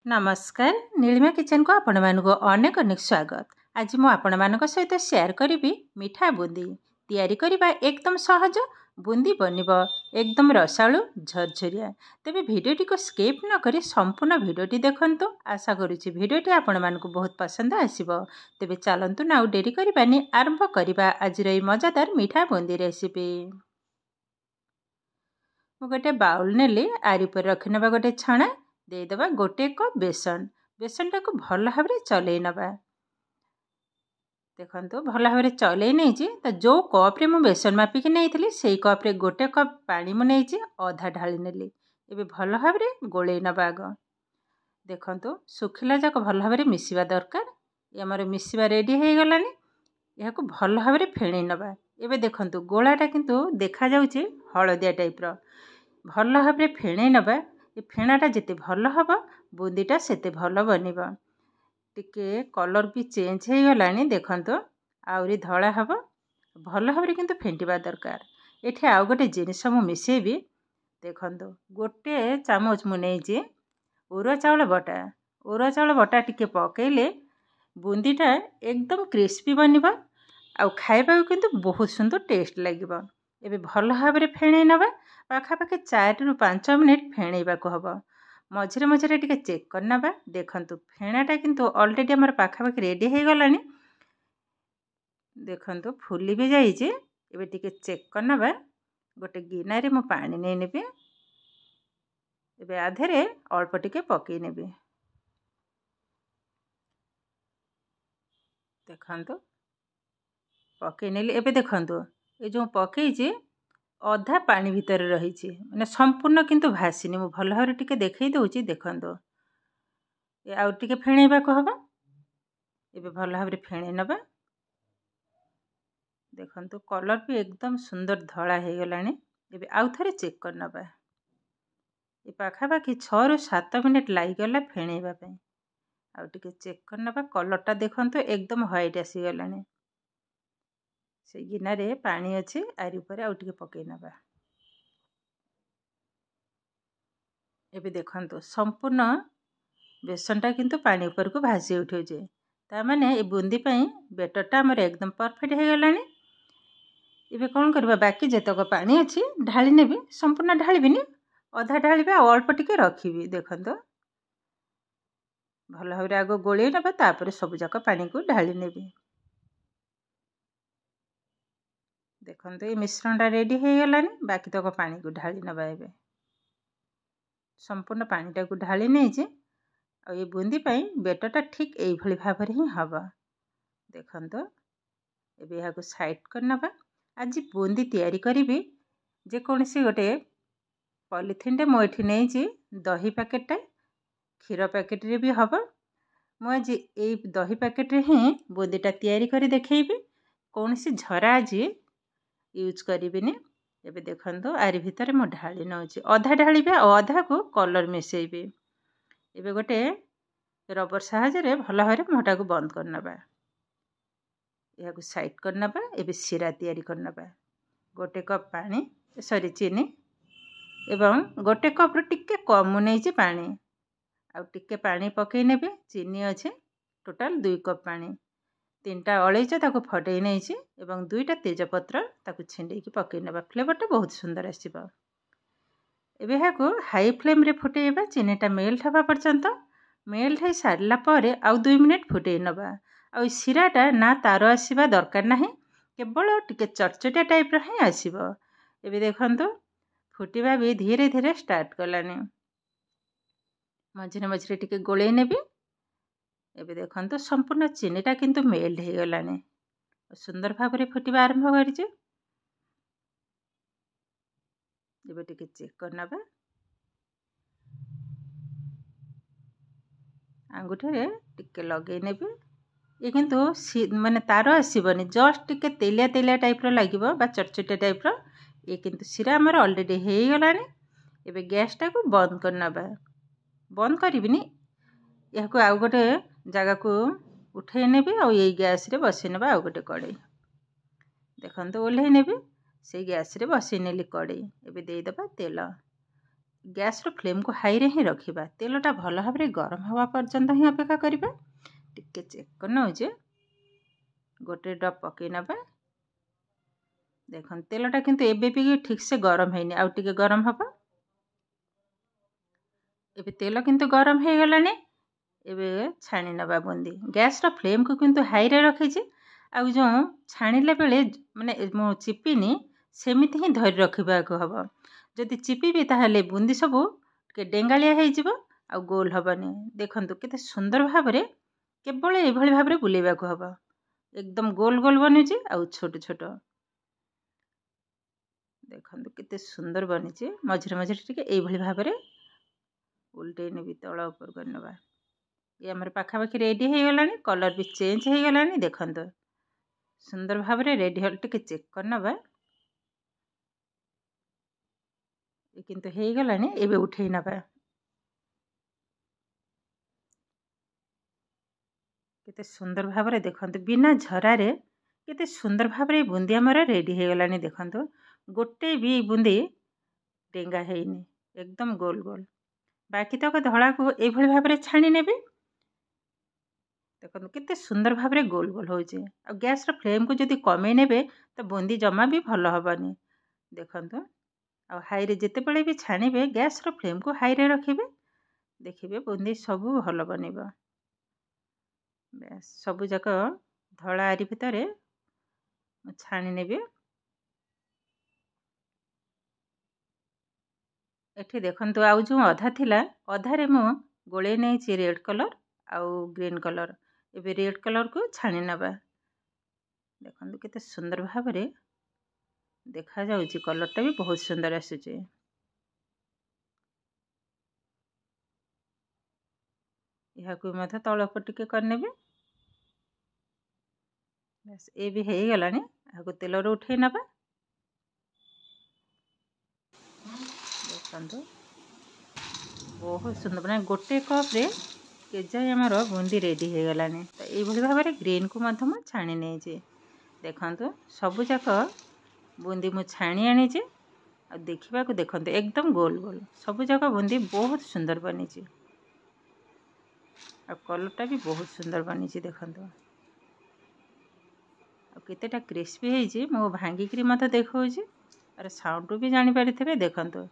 नमस्कार नीलिमा किचन को आपण मानक अनेक अनेक स्वागत। आज मु आपण मानक सहित शेयर करी मिठा बूंदी तैयारी करबा एकदम सहज। बूंदी बनिबो एकदम रसाळु झरझरिया। तेबे भिडियोटी को स्किप न करी संपूर्ण भिडियोटी देखंतु। आशा करूची भिडियोटी आपण मानक बहुत पसंद आसीबो। तेबे चलंतु ना डेरी करबानी आरंभ करबा आज रे मजादार मिठा बूंदी रेसिपी। मु गोटे बाउल नेली आरी पर रखिनबा गोटे छणा देदेबा गोटे कप बेसन। बेसनटा को भल भाव चलै नबा। देखंतु भल भाव चलै नहीं तो जो कप रे मु बेसन मापिकी नहीं से कप रे गोटे कप पानी मु नहीं अधा ढाली नेली। एबे भल भाव गोलै नबा। आग देखंतु सुखिला जाक भल भाव मिसिबा दरकार। हमर मिसिबा रेडी हो गलानी। यह को भल भाव फेणी नबा। एबे देखंतु गोलाटा किंतु देखा जाउची हळदिया टाइप रो। भल भाव फेणी नबा। ये फेणाटा जिते भल हम बूंदीटा सेते भल बनिब। टिके कलर भी चेंज हो गलानी। देखंतु आउरी धला हम भल भाव किंतु फेंटिबा दरकार। एठी आउ गोटे जिनिस मु मिसेबी। देखंतु गोटे चामच मु नेइजे उरुआ चाउल बटा। उरुआ चाउल बटा टिके पकेले बूंदीटा एकदम क्रिस्पी बनिब। आउ खाइबा किंतु बहुत सुंदर टेस्ट लागिब। एबे भल भाव फेणे नबा। पाखापाखि 4 रु 5 मिनिट फेणैबा को हबो। मझिरे मझिरे टिके चेक करनबा। देखंतु फेणाटा किंतु ऑलरेडी हमर पाखापाखि रेडी हो गलानी। देखंतु फुली भी जाइए। एबे टिके चेक करनबा। गोटे गिना रे मु पानी नै नेबे। एबे आधेरे अल्प टिके पकै नेबे। देखंतु पकै नेली। एबे देखंतु ए जो पकै जे अधा पानी भीतर रही माने संपूर्ण किंतु भासीनी। मु भल भाव टिके देखै दउची। देखंतु ए आउ टिके फेणैबा को हबा। एबे भल भाव फेणे नबा। देखंतु कलर भी एकदम सुंदर धला हो गलानी। एबे आउ थरे चेक करनबा। ए पाखापाखि 6 रु 7 मिनिट लागि गला फेणैबा पई। आउ टिके चेक करनबा। कलरटा देखंतु एकदम व्हाइट आसी गलानी। से गिना रे पानी अच्छे आरी ऊपर आउ टिके पकै नबा। एबे देखंतु संपूर्ण बेसनटा किंतु पानी ऊपर को भासी उठे जे। ता माने ए बूंदी पई बेटरटा हमर एकदम परफेक्ट हो गलानी। एबे कोन करबा बाकी जेतक पानी अछि ढाली नेबी। संपूर्ण ढालीबिनी अधा ढालीबे आ अल्प टिके रखिबी। देखंतु भल भाव आग गोळे नबा। तापर सब जाक पानी को ढाली नेबी। देखंतु ए मिश्रणटा रेडी हो गलानी। बाकी तक पानी को ढाली नबा। एबे संपूर्ण पानीटा को ढाली नहीं जे। आ ये बूंदी पई बेटरटा ठीक एई भली भाव रे ही हबा। देखंतु एबे या को साइड करनबा। आज बूंदी तैयारी करिबी जे कोनसी गोटे पॉलिथिन रे मोइठी नहीं जे दही पैकेटटा क्षीर पैकेट रे भी हबा। मु आज एई दही पैकेट रे ही बूंदीटा तैयारी करी देखैबी। कोनसी झरा आज यूज करिबिनी। एबे देखंतु आरी भितर मु ढाली नउची। अधा ढालीबे आ अधा को कलर मिसेइबे। एबे गोटे रबर साहाय्य रे भल भाव मोटा को बंद करनबा। या को साइड करनबा। एबे सिरा तैयारी करनबा। गोटे कप पानी सॉरी चीनी एवं गोटे कप रो टिके कम नै जे पानी। आ टिके पानी पकै नेबे। चीनी अछि टोटल 2 कप पानी। 3टा अळैच ताको फटै नै छी एवं 2टा तेजपत्र ताको छिंडै की पकै नेबा। फ्लेवरटा बहुत सुंदर आसीबा। एबे हा को हाई फ्लेम रे फुटेबा। चीनीटा मेल्ट हबा पर्यंत। मेल्ट हो सारला परे आउ 2 मिनिट फुटे नबा। आ सिराटा ना तार आसीबा दरकार नाही। केवल टिके चटचटिया टाइप रो ही आसीबो। एबे देखंतु फुटीबा भी धीरे धीरे स्टार्ट कलानी। मझिरे मझिरे टिके गोळे नेबी। एबे देखंतु संपूर्ण चीनीटा किंतु मेल्ट हो गलानी। सुंदर भाव रे फुटीबा आरंभ करिजे। एबे टिके चेक करनबा। आंगुठी रे टिके लगे नेबी। ये किंतु माने तार आसीबनी। जस्ट टिके तेलिया तेलिया टाइप रो लागिबो बा चटचटिया टाइप रो। ये किंतु सिरा हमर ऑलरेडी हो गलानी। एबे गैस टा को बंद करनबा। बंद करिबिनी। या को आउ गोटे जगह को उठै नेबी। आ ये गैस रे बसै नेबा आउ गोटे कड़ाई। देखंतु ओल्हे नेबी। से गैस रे बसै नेली कड़ाई। एबे देई दबा तेल। गैस रो फ्लेम को हाई रे ही रखिबा। तेलटा भल भाव में गरम हवा पर्यंत ही अपेक्षा करिबा। टिके चेक कर नौजे गोटे ड्रप पकई नबा। देखन तेलटा किंतु एबे भी ठीक से गरम हैनी, आउ टिके गरम हबा। एबे तेल किंतु गरम हो गलानी। एबे छाणी नबा बुंदी। गैस रो फ्लेम को किंतु हाई रे रखी जे, आउ जो छाणीले बेले माने मो चिपिनी सेमिति ही धरि रखिबा को हबो। जदि चिपिबे ताहले बुंदी सब के डेंगालिया हो जिवो आ गोल हबनी। देखंतु केते सुंदर भाव रे केवल ए भली भाव रे बुलेबा को हबो। एकदम गोल गोल बनी जे आ छोट छोट। देखंतु केते सुंदर बनी जे। मझरे मझरे टिके ए भली भाव रे उल्टे नेबी तळ ऊपर करनबा। ये हमर पाखा पाखी रेडी हो गलानी। कलर भी चेंज हो गलानी। देखंतु सुंदर भाव रे रेडी हल टिके चेक करनबा। ये किंतु हो गलानी। एबे उठेई नबा। केते सुंदर भाव रे देखंतु बिना झरा रे केते सुंदर भाव रे बुंदी हमर रेडी हो गलानी। देखंतु गोटे भी बुंदी डेंगा हैनी, एकदम गोल गोल। बाकी तक धड़ा को ए भली भाव रे छाणी नेबे। देखो केते सुंदर भाव रे गोल गोल हो जे। आ गैस रो फ्लेम को जदि कमे नेबे तो बुंदी जमा भी भल हबनी। देखंतु आ हाई रे जेते बेले भी छाणीबे गैस रो फ्लेम को हाई रे रखिबे। देखिबे बुंदी सब भल बनिबा। बस सब जाक धड़ा आरी भितरे छाणी नेबे। एठी देखंतु आउ जो अधा थिला अधा रे मो गोळे नेछि रेड कलर आउ ग्रीन कलर। एबे रेड कलर को छाणी नबा। देखंतु केते सुंदर भाव रे देखा जाउची। कलरटा भी बहुत सुंदर आसुची। यहाँ को मथे तळ पर टिके करनेबे। बस ए भी हे गलानी। आगो तेल रो उठे नबा। देखंतु बहुत सुंदर बना गोटे कप रे केजाई हमर बुंदी रेडी हो गलानी। तो ए भली भाव रे ग्रीन को मध्यम छाणी नै जे। देखंतु सब जाक बुंदी मु छाणी आनी जे। आ देखिबा को देखंतु एकदम गोल गोल सब जाक बुंदी बहुत सुंदर बनी जे। आ कलरटा भी बहुत सुंदर बनी जे। देखंतु आ केतेटा क्रिस्पी हे जे। मो भांगी करी मते देखौ जे। अरे साउंड भी जानि परिथिबे। देखंतु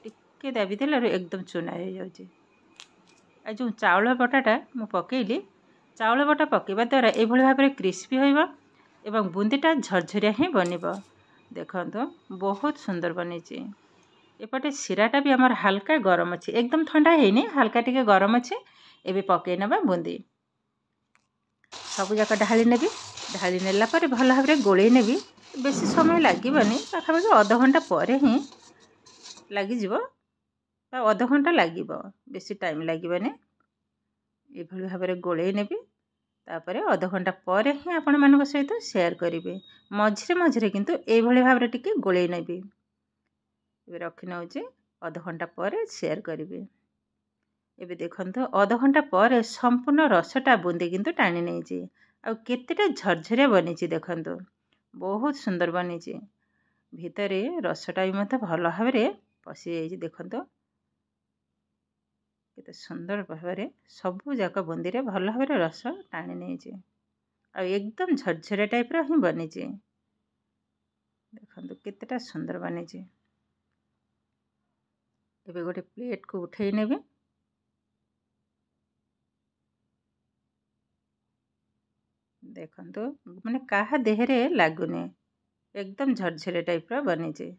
टिके दाबी देला एकदम चुना हो जाउ जे। आ जो चावल बटाटा मु पकेइली, चावल बटा पकेबा द्वारा ए भली भाव रे क्रिस्पी होइबा एवं बुंदीटा झरझरिया ही बनिबा। देखंतु बहुत सुंदर बनी जे। एपटे सिराटा भी हमर हल्का गरम अछि, एकदम ठंडा हेनी, हल्का टिके गरम अछि। एबे पके नबा बुंदी सब जाक ढाली नेबी। ढाली नेला पर भल भाव रे गोळेई नेबी। बेसी समय लागिबनी, पाखापाखि आधा घंटा पर ही लागी जिवो। आधा घंटा लागिबो, बेसी टाइम लागिबनी। ए भली भाव रे गोळेई नेबी। तापरे आधा घंटा पर ही आपण मानक सहित शेयर करिवे। मझरे मझरे किंतु ए भली भाव रे टिके गोळेई नेबी। एबे रखि नउचे आधा घंटा पर शेयर करिवे। एबे देखंतु आधा घंटा पर संपूर्ण रसटा बुंदी किंतु टाणी नै जे। आ केतेटा झरझरिया बनी जे। देखंतु बहुत सुंदर बनी जे। भितरे रसटा भी मते भल भाव रे पसी जाई जे। देखंतु केते सुंदर भाव रे सब जाक बुंदी रे भल भाव रे रस टाणी नै जे। आ एकदम झरझरिया टाइप रो ही बनी जे। देखंतु केतेटा सुंदर बनी जे। एबे गोटे प्लेट को उठेई नेबे। देखंतु माने काहा देहरे लागुने, एकदम झरझरे टाइप रो बनी जे।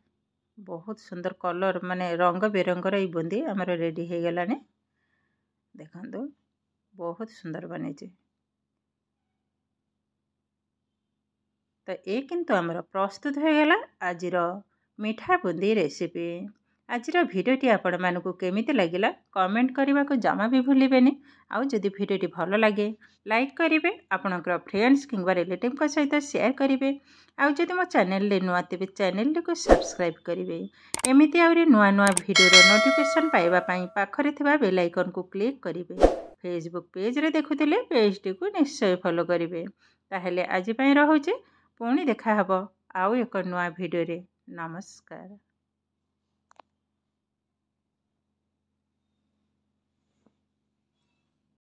बहुत सुंदर कलर माने रंग बेरंग रो ई बुंदी हमर रेडी हो गलाने। देखंतु बहुत सुंदर बनी जे। तो ए किंतु हमर प्रस्तुत हो गला आजिर मिठा बुंदी रेसिपी। आजिर भिडियोटी आपण मानकु केमिति लागिला कमेंट करबा को जमा भी भूलिबेनी। आउ जदि भिडियोटी भल लागे लाइक करिवे, आपनकर फ्रेंड्स किंबा रिलेटिव को सहित शेयर करिवे। आउ जदि मो चैनल ले नुआ तेबे चैनल को सब्सक्राइब करिवे। एमिति आउरी नुआ नुआ भिडियो रो नोटिफिकेशन पाइबा पई पाखरे थिबा बेल आइकन को क्लिक करिवे। फेसबुक पेज रे देखुथिले पेज टी को निश्चय फॉलो करिवे। ताहेले आजि पई रहउचे, पुणी देखा हबो आउ एक नुआ भिडियो रे। नमस्कार।